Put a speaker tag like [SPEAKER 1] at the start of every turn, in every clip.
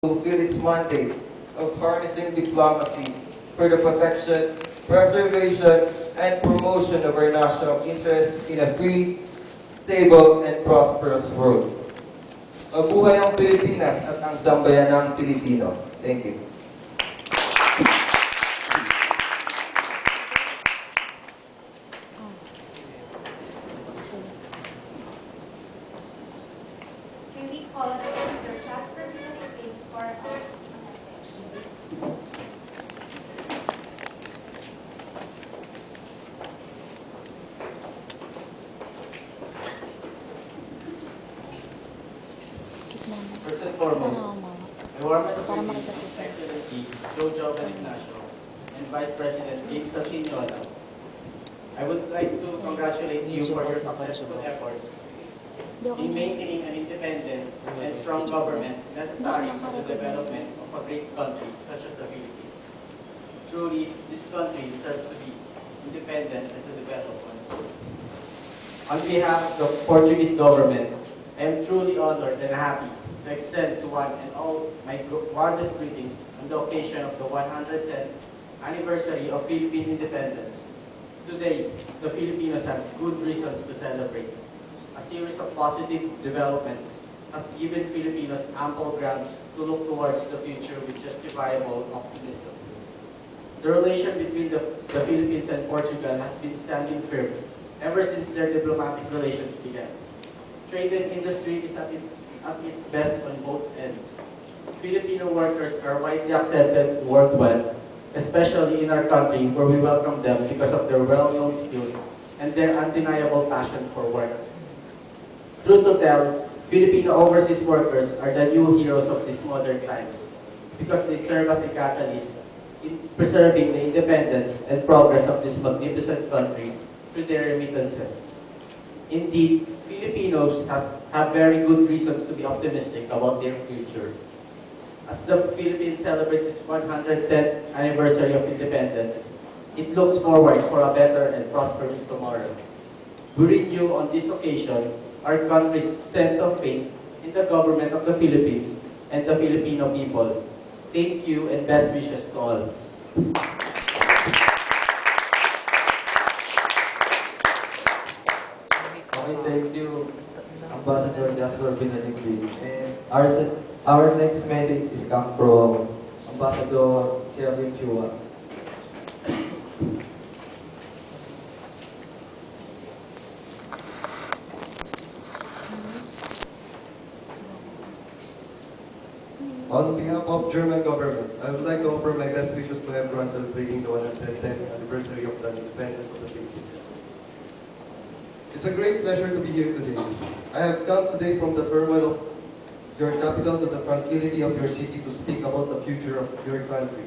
[SPEAKER 1] fulfill its mandate of harnessing diplomacy for the protection, preservation, and promotion of our national interest in a free, stable, and prosperous world. Mabuhay ang Pilipinas at ang sambayanang Pilipino. Thank you.
[SPEAKER 2] Can we call on Mr. Jasper Pinalipin for a message?
[SPEAKER 3] First and foremost, my warmest greetings to His Excellency Joe Joven Ignacio and Vice President James Saltiniola. I would like to congratulate you for your successful efforts in maintaining an independent and strong government necessary for the development of a great country such as the Philippines. Truly, this country deserves to be independent and to develop on its own. On behalf of the Portuguese government, I am truly honored and happy to extend to one and all my warmest greetings on the occasion of the 110th anniversary of Philippine independence. Today, the Filipinos have good reasons to celebrate. A series of positive developments has given Filipinos ample grounds to look towards the future with justifiable optimism. The relation between the Philippines and Portugal has been standing firm ever since their diplomatic relations began. Trade and industry is at its best on both ends. Filipino workers are widely accepted worldwide, especially in our country where we welcome them because of their well-known skills and their undeniable passion for work. True to tell, Filipino overseas workers are the new heroes of these modern times because they serve as a catalyst in preserving the independence and progress of this magnificent country through their remittances. Indeed, Filipinos have very good reasons to be optimistic about their future. As the Philippines celebrates its 110th anniversary of independence, it looks forward for a better and prosperous tomorrow. We renew on this occasion our country's sense of faith in the government of the Philippines and the Filipino people. Thank you and best wishes to all.
[SPEAKER 1] Okay, thank you, Ambassador Jasper Pinalipin. And our next message is come from Ambassador Sherwin Chua.
[SPEAKER 4] On behalf of German government, I would like to offer my best wishes to everyone celebrating the 110th anniversary of the independence of the Philippines. It's a great pleasure to be here today. I have come today from the turmoil of your capital to the tranquility of your city to speak about the future of your country.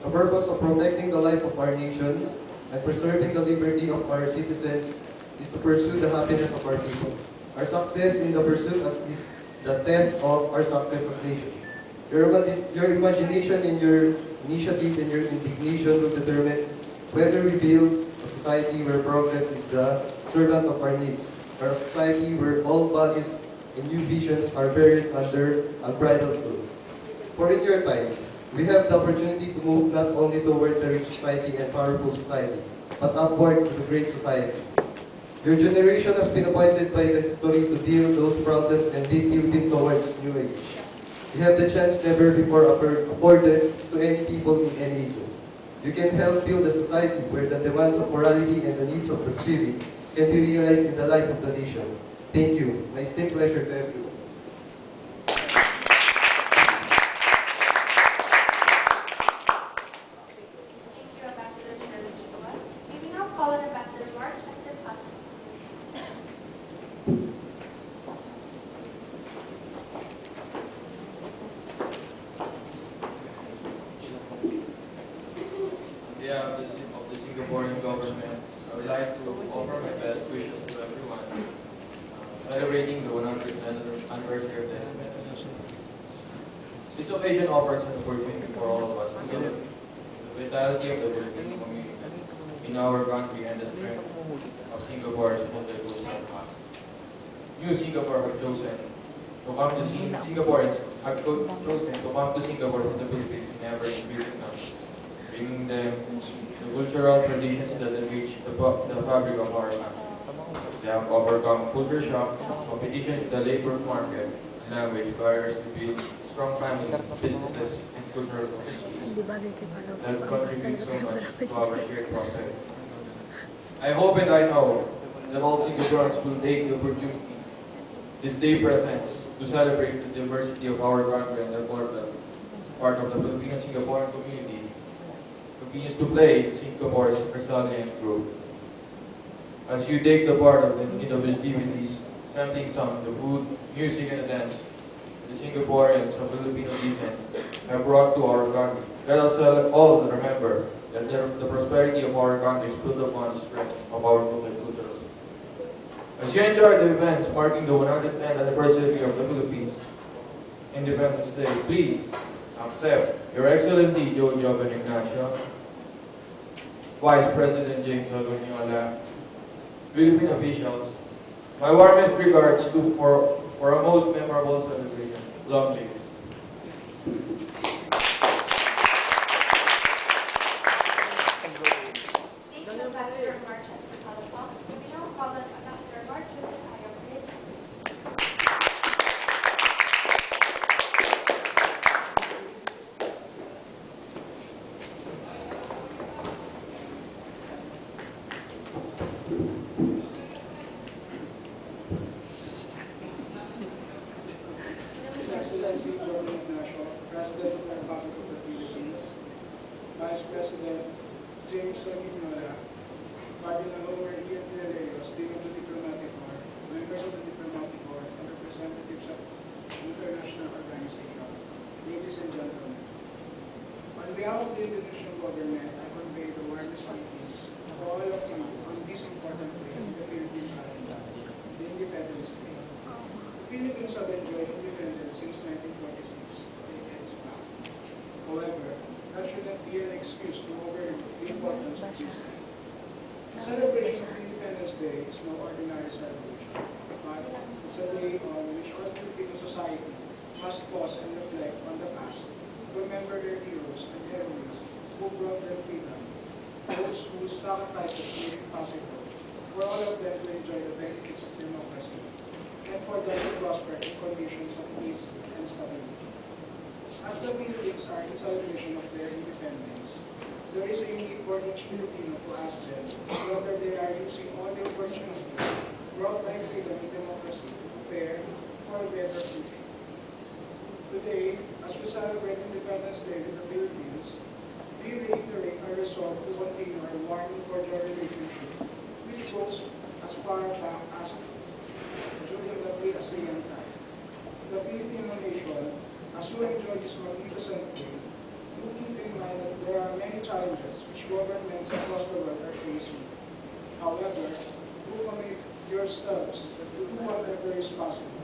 [SPEAKER 4] The purpose of protecting the life of our nation and preserving the liberty of our citizens is to pursue the happiness of our people. Our success in the pursuit is the test of our success as nation. Your imagination and your initiative and your indignation will determine whether we build a society where progress is the servant of our needs, or a society where all values and new visions are buried under unbridled rule. For in your time, we have the opportunity to move not only toward the rich society and powerful society, but upward to the great society. Your generation has been appointed by the history to deal those problems and lead Philippines towards new age. You have the chance never before afforded to any people in any ages. You can help build a society where the demands of morality and the needs of the spirit can be realized in the life of the nation. Thank you. My esteemed pleasure to everyone.
[SPEAKER 2] Thank you, Ambassador Sherwin Chua. May we now call on Ambassador Mark Chester Patton.
[SPEAKER 5] Yeah, of the Singaporean government, I would like to offer my best wishes to everyone celebrating the 100th anniversary of the independence. This occasion offers an opportunity for all of us to celebrate the vitality of the Filipino community in our country and the strength of Singapore's multicultural economy. New Singapore have chosen to come to Singaporeans have chosen to come to Singapore from the Philippines in ever-increasing numbers, bringing them the cultural traditions that enrich the fabric of our country. They have overcome culture shock, competition in the labor market, and language barriers to build strong families, businesses, and cultural communities
[SPEAKER 6] Hindi bagay kay Palaw
[SPEAKER 5] that
[SPEAKER 6] sa
[SPEAKER 5] contribute
[SPEAKER 6] ambassador
[SPEAKER 5] so
[SPEAKER 6] kaya
[SPEAKER 5] much
[SPEAKER 6] marami.
[SPEAKER 5] to our shared prosperity. I hope and I know that all Singaporeans will take the opportunity this day presents to celebrate the diversity of our country and therefore the part of the Filipino-Singaporean community continues to play Singapore's resilient group. As you take the part of in the festivities, sampling some of the food, music, and the dance the Singaporeans of Filipino descent have brought to our country, let us all remember that the prosperity of our country is built upon the strength of our multiculturalism. As you enjoy the events marking the 110th anniversary of the Philippines Independence Day, please accept Your Excellency Joe Joven Ignacio, Vice President James Algoniola, Philippine officials, my warmest regards for a most memorable celebration. Long live.
[SPEAKER 2] Thank you, Ambassador Mark Chester Palafox. May we now call on Ambassador Mark Joseph Ayo for his message.
[SPEAKER 7] His Excellency Joven Ignacio, President of the Republic of the Philippines, Vice President James Algoniola, Cardinal Lower Ian Villalejos, Dean of the Diplomatic Corps, members of the Diplomatic Corps, and representatives of international organizations, ladies and gentlemen. On behalf of the Indonesian government, I convey the warmest greetings to all of you on this important day in the Philippine calendar, the Independence Day. The Philippines have enjoyed independence since 1946, decades back. However, that should not be an excuse to overlook the importance of this day. The celebration of Independence Day is no ordinary celebration, but it's a day on which all Filipino society must pause and reflect on the past, remember their heroes and heroines who brought them freedom, those who sacrificed made it possible for all of them to enjoy the benefits of democracy, and for them to prosper in conditions of peace and stability. As the Philippines are in celebration of their independence, there is a need for each Filipino to ask them whether they are using all the opportunities brought by freedom and democracy to prepare for a better future. Today, as we celebrate Independence Day in the Philippines, we reiterate our resolve to continue our warm and cordial relationship, which goes as far back as during the pre-ASEAN time. The Filipino nation, as we enjoy this magnificent day, do keep in mind that there are many challenges which governments across the world are facing. However, do commit yourselves to do whatever is possible,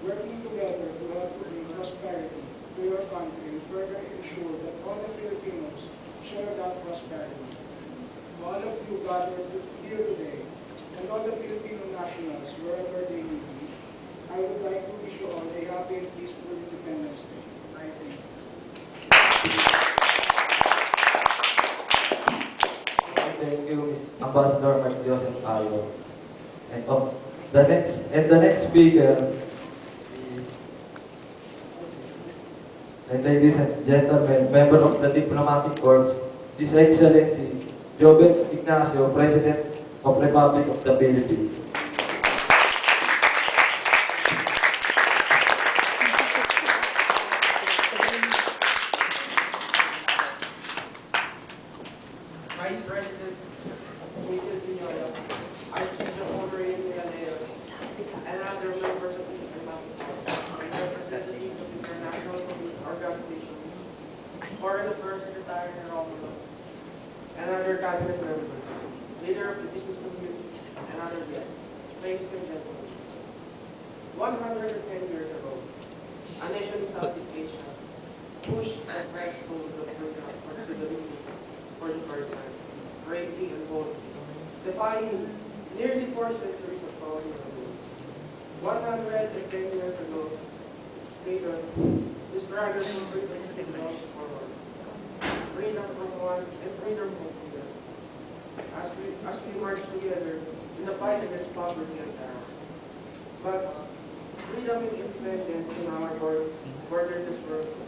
[SPEAKER 7] working together to help to bring prosperity to your country and further ensure that all the Filipinos share that prosperity. To all of you gathered here today, and all the Filipino nationals, wherever they may be, I would like to wish you all a happy and peaceful Independence Day. I thank you.
[SPEAKER 8] Thank you, Ambassador Mark Joseph Ayo. And the next speaker is, and ladies and gentlemen, member of the Diplomatic Corps, His Excellency Joven Ignacio, President of Republic of the Philippines.
[SPEAKER 9] Vice President Miguel Piñola, Archbishop Honorary Villaleo, and other members of the Diplomatic Corps, and representatives of international organizations, Foreign Affairs Secretary Romulo, and other cabinet members, leader of the business community, and other guests. Ladies and gentlemen, 110 years ago, a nation in Southeast Asia pushed the threshold of freedom to the Philippines for the first time, bravely and boldly, defying nearly 4 centuries of colonial rule. 110 years ago, nation is rather than bringing the laws forward. Freedom from one and freedom from freedom. As we march together in the fight against poverty and terror. But freedom and independence in our borders this world